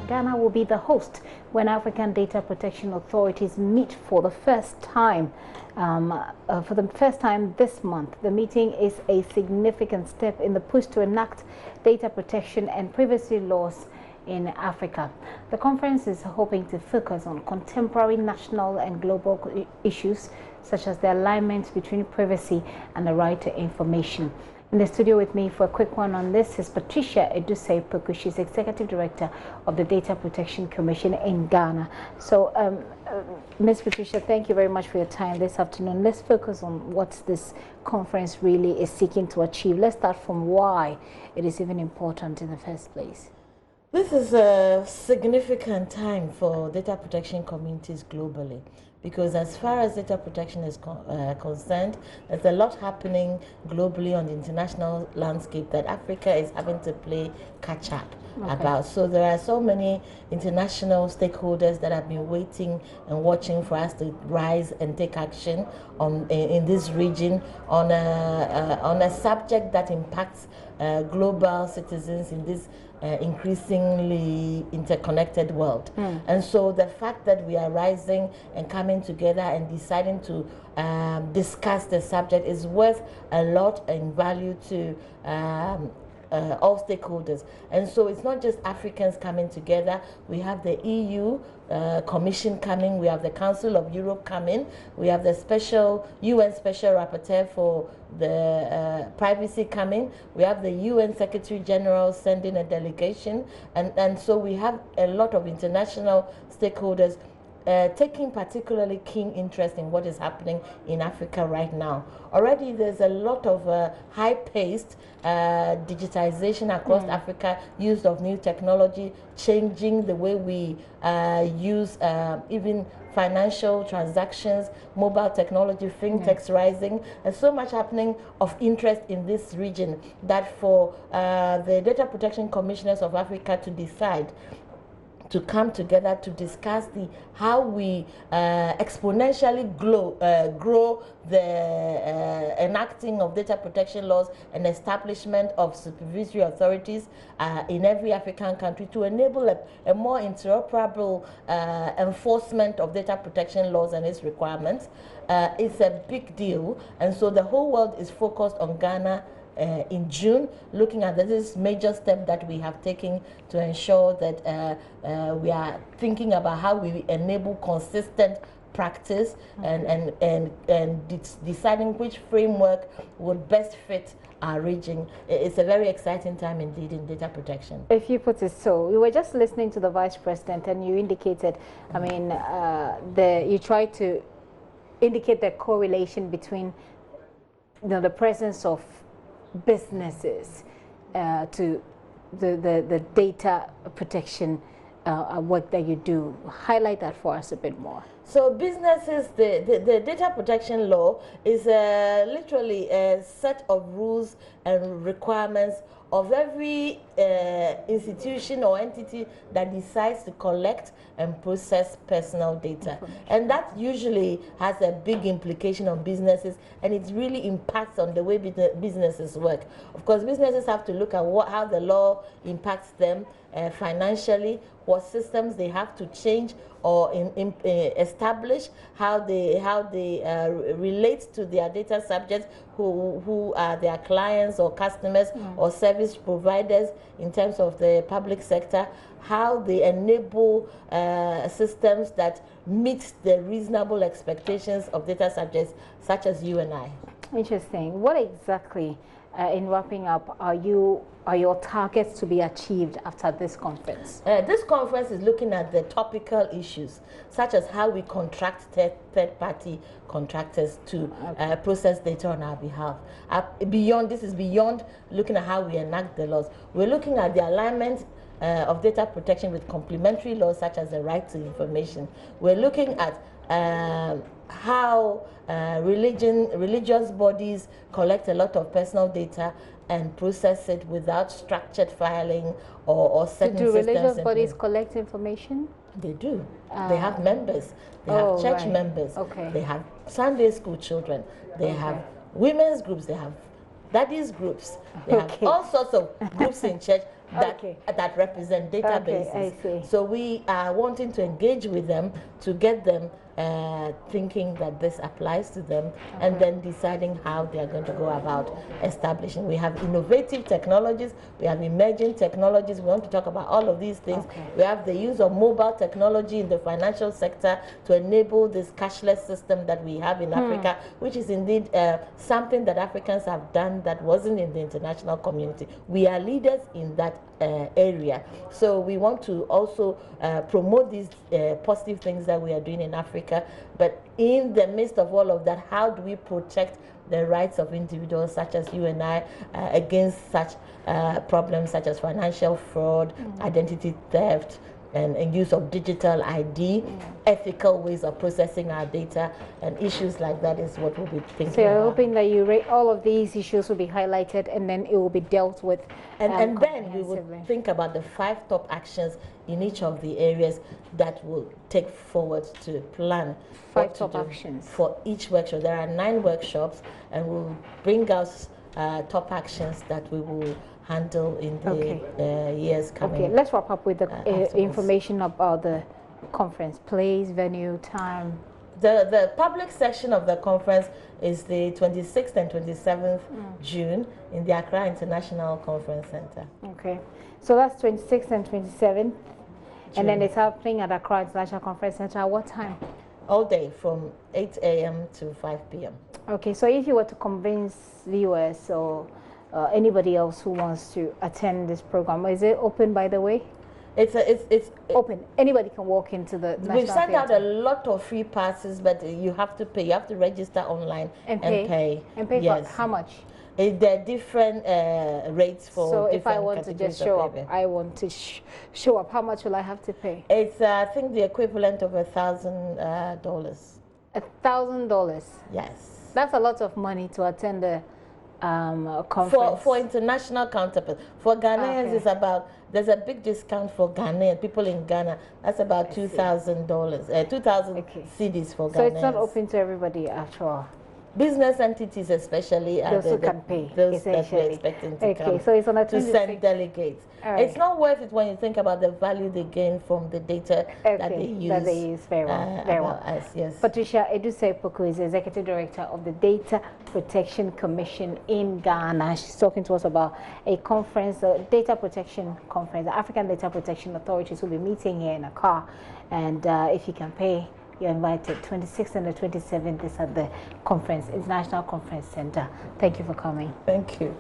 Ghana will be the host when African data protection authorities meet for the first time. This month. The meeting is a significant step in the push to enact data protection and privacy laws in Africa. The conference is hoping to focus on contemporary national and global issues such as the alignment between privacy and the right to information. In the studio with me for a quick one on this is Patricia Edusei-Poku. She's Executive Director of the Data Protection Commission in Ghana. So, Ms. Patricia, thank you very much for your time this afternoon. Let's focus on what this conference really is seeking to achieve. Let's start from why it is even important in the first place. This is a significant time for data protection communities globally, because as far as data protection is concerned, there's a lot happening globally on the international landscape that Africa is having to play catch up about. So there are so many international stakeholders that have been waiting and watching for us to rise and take action on in this region on a subject that impacts global citizens in this increasingly interconnected world. And so the fact that we are rising and coming together and deciding to discuss the subject is worth a lot in value to all stakeholders. And so it's not just Africans coming together. We have the EU Commission coming, we have the Council of Europe coming, we have the UN Special Rapporteur for the privacy coming, we have the UN Secretary General sending a delegation, and so we have a lot of international stakeholders taking particularly keen interest in what is happening in Africa right now. Already there's a lot of high-paced digitization across Africa, use of new technology, changing the way we use even financial transactions, mobile technology, fintechs rising, and so much happening of interest in this region that for the Data Protection Commissioners of Africa to decide to come together to discuss how we exponentially grow the enacting of data protection laws and establishment of supervisory authorities in every African country to enable a more interoperable enforcement of data protection laws and its requirements. It's a big deal, and so the whole world is focused on Ghana in June, looking at this major step that we have taken to ensure that we are thinking about how we enable consistent practice and deciding which framework would best fit our region. It's a very exciting time indeed in data protection. If you put it so, we were just listening to the Vice President and you indicated, I mean, you tried to indicate the correlation between the presence of businesses to the data protection work that you do. Highlight that for us a bit more. So businesses, the data protection law is literally a set of rules and requirements of every institution or entity that decides to collect and process personal data. And that usually has a big implication on businesses, and it really impacts on the way businesses work. Of course, businesses have to look at how the law impacts them financially, what systems they have to change or establish, how they relate to their data subjects, who are their clients or customers or service providers in terms of the public sector, how they enable systems that meet the reasonable expectations of data subjects such as you and I. Interesting. What exactly, in wrapping up, are your targets to be achieved after this conference? This conference is looking at the topical issues, such as how we contract third-party contractors to process data on our behalf. This is beyond looking at how we enact the laws. We're looking at the alignment of data protection with complementary laws, such as the right to information. We're looking at how religious bodies collect a lot of personal data and process it without structured filing or certain systems. Do religious bodies collect information? They do. They have members. They have church members. They have Sunday school children. They have women's groups. They have daddies groups. They have all sorts of groups in church that represent databases. Okay, I see. So we are wanting to engage with them to get them thinking that this applies to them, and then deciding how they are going to go about establishing. We have innovative technologies, we have emerging technologies. We want to talk about all of these things. We have the use of mobile technology in the financial sector to enable this cashless system that we have in Africa, which is indeed something that Africans have done that wasn't in the international community. We are leaders in that area. So we want to also promote these positive things that we are doing in Africa. But in the midst of all of that, how do we protect the rights of individuals such as you and I against such problems such as financial fraud, identity theft, and use of digital ID, ethical ways of processing our data, and issues like that is what we'll be thinking So you're about. hoping that all of these issues will be highlighted, and then it will be dealt with and then we would think about the 5 top actions in each of the areas that will take forward to plan 5 top actions for each workshop. There are 9 workshops, and we'll bring us top actions that we will handle in the years coming. Okay, let's wrap up with the information about the conference: place, venue, time. The public section of the conference is the 26th and 27th June in the Accra International Conference Center. Okay, so that's 26th and 27th, and then it's happening at Accra International Conference Center. At what time? All day from 8 a.m. to 5 p.m. Okay, so if you were to convince viewers or anybody else who wants to attend this program, is it open, by the way? It's open. Anybody can walk into the National We've sent out Theatre. a lot of free passes, but you have to pay. You have to register online and pay. And pay yes. for how much? There are different rates for so different if I want to just show up, I want to show up, how much will I have to pay? It's I think the equivalent of $1,000. $1,000? Yes. That's a lot of money to attend a conference. For international counterparts. For Ghanaians, it's about, there's a big discount for Ghanaian people in Ghana. That's about $2,000, 2,000 cedis for Ghanaians. So it's not open to everybody after all. Business entities especially are those who can pay, those that we're expecting to come so it's on a to send delegates. It's not worth it when you think about the value they gain from the data that they use. Very well. Very well. Us, yes. Patricia Edusei-Poku is the Executive Director of the Data Protection Commission in Ghana. She's talking to us about a conference, a data protection conference. The African Data Protection Authorities will be meeting here in Accra, and if you can pay, you're invited. 26th and the 27th is at the conference, International Conference Center. Thank you for coming. Thank you.